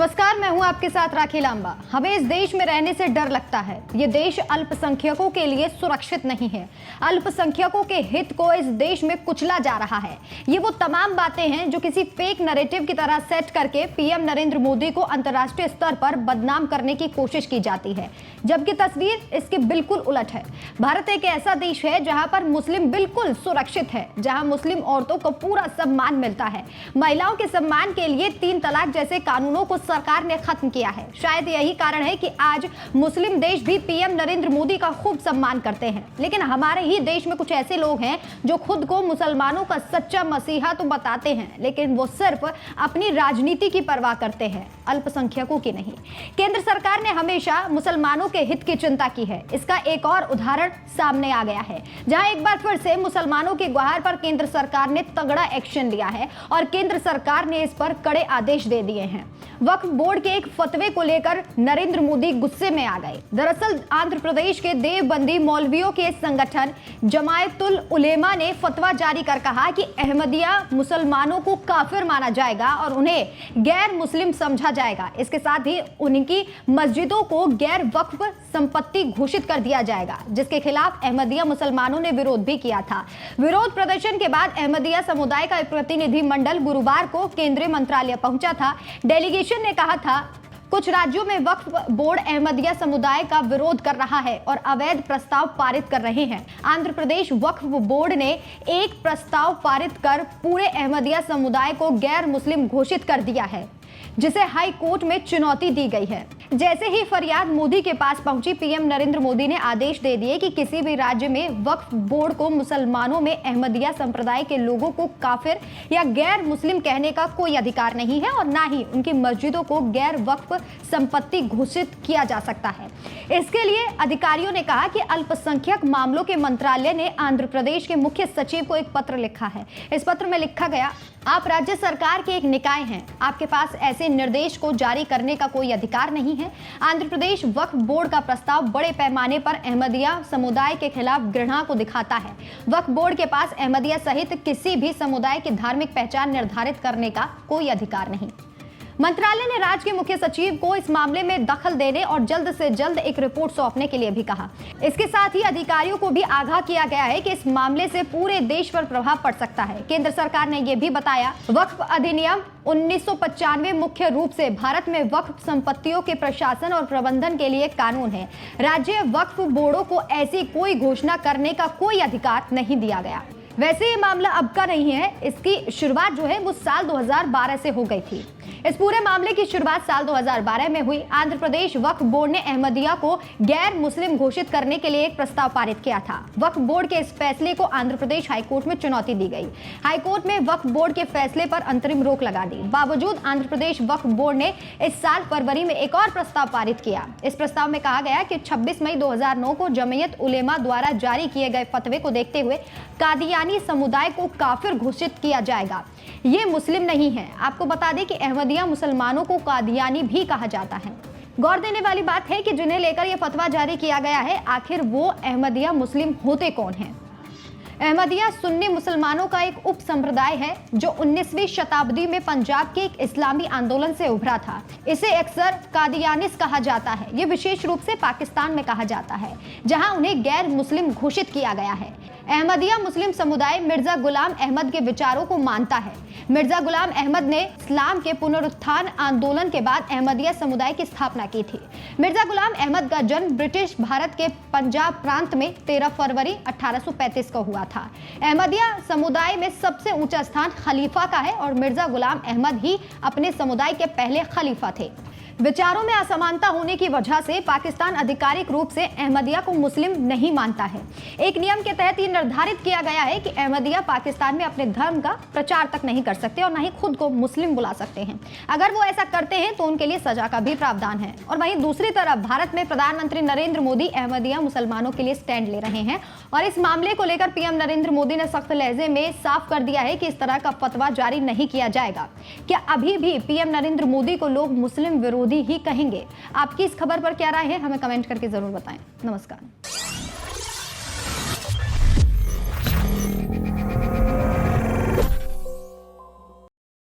नमस्कार, मैं हूं आपके साथ राखी लांबा। हमें इस देश में रहने से डर लगता है। ये देश अल्पसंख्यकों के लिए सुरक्षित नहीं है। अल्पसंख्यकों के हित को इस देश में कुचला जा रहा है। ये वो तमाम बातें हैं जो किसी फेक नैरेटिव की तरह सेट करके पीएम नरेंद्र मोदी को अंतर्राष्ट्रीय स्तर पर बदनाम करने की कोशिश की जाती है, जबकि तस्वीर इसके बिल्कुल उलट है। भारत एक ऐसा देश है जहां पर मुस्लिम बिल्कुल सुरक्षित है, जहां मुस्लिम औरतों को पूरा सम्मान मिलता है। महिलाओं के सम्मान के लिए 3 तलाक जैसे कानूनों को सरकार ने खत्म किया है। शायद यही कारण है कि आज मुस्लिम देश भी पीएम नरेंद्र मोदी का खूब सम्मान करते हैं। लेकिन हमारे ही देश में कुछ ऐसे लोग हैं जो खुद को मुसलमानों का सच्चा मसीहा तो बताते हैं, लेकिन वो सिर्फ अपनी राजनीति की परवाह करते हैं, अल्पसंख्यकों की नहीं। केंद्र सरकार ने हमेशा मुसलमानों के हित की चिंता की है। इसका एक और उदाहरण सामने आ गया है, जहां एक बार फिर से मुसलमानों के गुहार पर केंद्र सरकार ने तगड़ा एक्शन लिया है और केंद्र सरकार ने इस पर कड़े आदेश दे दिए हैं। वक्फ बोर्ड के एक फतवे को लेकर नरेंद्र मोदी गुस्से में आ गए। दरअसल आंध्र प्रदेश के देवबंदी मौलवियों के संगठन जमायतुल उलेमा ने फतवा जारी कर कहा कि अहमदिया मुसलमानों को काफिर माना जाएगा और उन्हें गैर मुस्लिम समझा जाएगा। इसके साथ ही उनकी मस्जिदों को गैर वक्फ संपत्ति घोषित कर दिया जाएगा, जिसके खिलाफ अहमदिया मुसलमानों ने विरोध भी किया था। विरोध प्रदर्शन के बाद अहमदिया समुदाय का एक प्रतिनिधि मंडल गुरुवार को केंद्रीय मंत्रालय पहुंचा था। डेलीगेशन ने कहा था कुछ राज्यों में वक्फ बोर्ड अहमदिया समुदाय का विरोध कर रहा है और अवैध प्रस्ताव पारित कर रहे हैं। आंध्र प्रदेश वक्फ बोर्ड ने एक प्रस्ताव पारित कर पूरे अहमदिया समुदाय को गैर मुस्लिम घोषित कर दिया है, जिसे हाई कोर्ट में चुनौती दी गई है। जैसे ही फरियाद मोदी के पास पहुंची, पीएम नरेंद्र मोदी ने आदेश दे दिए कि किसी भी राज्य में वक्फ बोर्ड को मुसलमानों में अहमदिया संप्रदाय के लोगों को काफिर या गैर मुस्लिम कहने का कोई अधिकार नहीं है और ना ही उनकी मस्जिदों को गैर वक्फ संपत्ति घोषित किया जा सकता है। इसके लिए अधिकारियों ने कहा कि अल्पसंख्यक मामलों के मंत्रालय ने आंध्र प्रदेश के मुख्य सचिव को एक पत्र लिखा है। इस पत्र में लिखा गया, आप राज्य सरकार के एक निकाय हैं, आपके पास ऐसे निर्देश को जारी करने का कोई अधिकार नहीं है। आंध्र प्रदेश वक्फ बोर्ड का प्रस्ताव बड़े पैमाने पर अहमदिया समुदाय के खिलाफ घृणा को दिखाता है। वक्फ बोर्ड के पास अहमदिया सहित किसी भी समुदाय की धार्मिक पहचान निर्धारित करने का कोई अधिकार नहीं। मंत्रालय ने राज्य के मुख्य सचिव को इस मामले में दखल देने और जल्द से जल्द एक रिपोर्ट सौंपने के लिए भी कहा। इसके साथ ही अधिकारियों को भी आगाह किया गया है कि इस मामले से पूरे देश पर प्रभाव पड़ सकता है। केंद्र सरकार ने यह भी बताया, वक्फ अधिनियम 1995 मुख्य रूप से भारत में वक्फ संपत्तियों के प्रशासन और प्रबंधन के लिए कानून है। राज्य वक्फ बोर्डों को ऐसी कोई घोषणा करने का कोई अधिकार नहीं दिया गया। वैसे ये मामला अब का नहीं है, इसकी शुरुआत जो है वो साल 2012 से हो गई थी। इस पूरे मामले की शुरुआत साल 2012 में हुई। आंध्र प्रदेश वक्फ बोर्ड ने अहमदिया को गैर मुस्लिम घोषित करने के लिए एक प्रस्ताव पारित किया था। वक्फ बोर्ड के इस फैसले को आंध्र प्रदेश हाईकोर्ट में चुनौती दी गई। हाईकोर्ट में वक्फ बोर्ड के फैसले पर अंतरिम रोक लगा दी। बावजूद आंध्र प्रदेश वक्फ बोर्ड ने इस साल फरवरी में एक और प्रस्ताव पारित किया। इस प्रस्ताव में कहा गया कि 26 मई 2009 को जमीयत उलेमा द्वारा जारी किए गए फतवे को देखते हुए कादियानी समुदाय को काफिर घोषित किया जाएगा। ये मुस्लिम नहीं है। आपको बता दें कि अहमदिया मुसलमानों को कादियानी भी कहा जाता है। गौर देने वाली बात है कि जिन्हें लेकर यह फतवा जारी किया गया है, आखिर वो अहमदिया मुस्लिम होते कौन हैं? अहमदिया सुन्नी मुसलमानों का एक उप संप्रदाय है जो 19वीं शताब्दी में पंजाब के एक इस्लामी आंदोलन से उभरा था। इसे अक्सर कादियानिस कहा जाता है। ये विशेष रूप से पाकिस्तान में कहा जाता है, जहां उन्हें गैर मुस्लिम घोषित किया गया है। अहमदिया मुस्लिम समुदाय मिर्जा गुलाम अहमद के विचारों को मानता है। मिर्जा गुलाम अहमद ने इस्लाम के पुनरुत्थान आंदोलन के बाद अहमदिया समुदाय की स्थापना की थी। मिर्जा गुलाम अहमद का जन्म ब्रिटिश भारत के पंजाब प्रांत में 13 फरवरी 1835 को हुआ था। अहमदिया समुदाय में सबसे ऊंचा स्थान खलीफा का है और मिर्जा गुलाम अहमद ही अपने समुदाय के पहले खलीफा थे। विचारों में असमानता होने की वजह से पाकिस्तान आधिकारिक रूप से अहमदिया को मुस्लिम नहीं मानता है। एक नियम के तहत ये निर्धारित किया गया है कि अहमदिया पाकिस्तान में अपने धर्म का प्रचार तक नहीं कर सकते और न ही खुद को मुस्लिम बुला सकते हैं। अगर वो ऐसा करते हैं तो उनके लिए सजा का भी प्रावधान है। और वहीं दूसरी तरफ भारत में प्रधानमंत्री नरेंद्र मोदी अहमदिया मुसलमानों के लिए स्टैंड ले रहे हैं और इस मामले को लेकर पीएम नरेंद्र मोदी ने सख्त लहजे में साफ कर दिया है कि इस तरह का फतवा जारी नहीं किया जाएगा। क्या अभी भी पीएम नरेंद्र मोदी को लोग मुस्लिम विरोधी ही कहेंगे? आपकी इस खबर पर क्या राय है, हमें कमेंट करके जरूर बताएं। नमस्कार।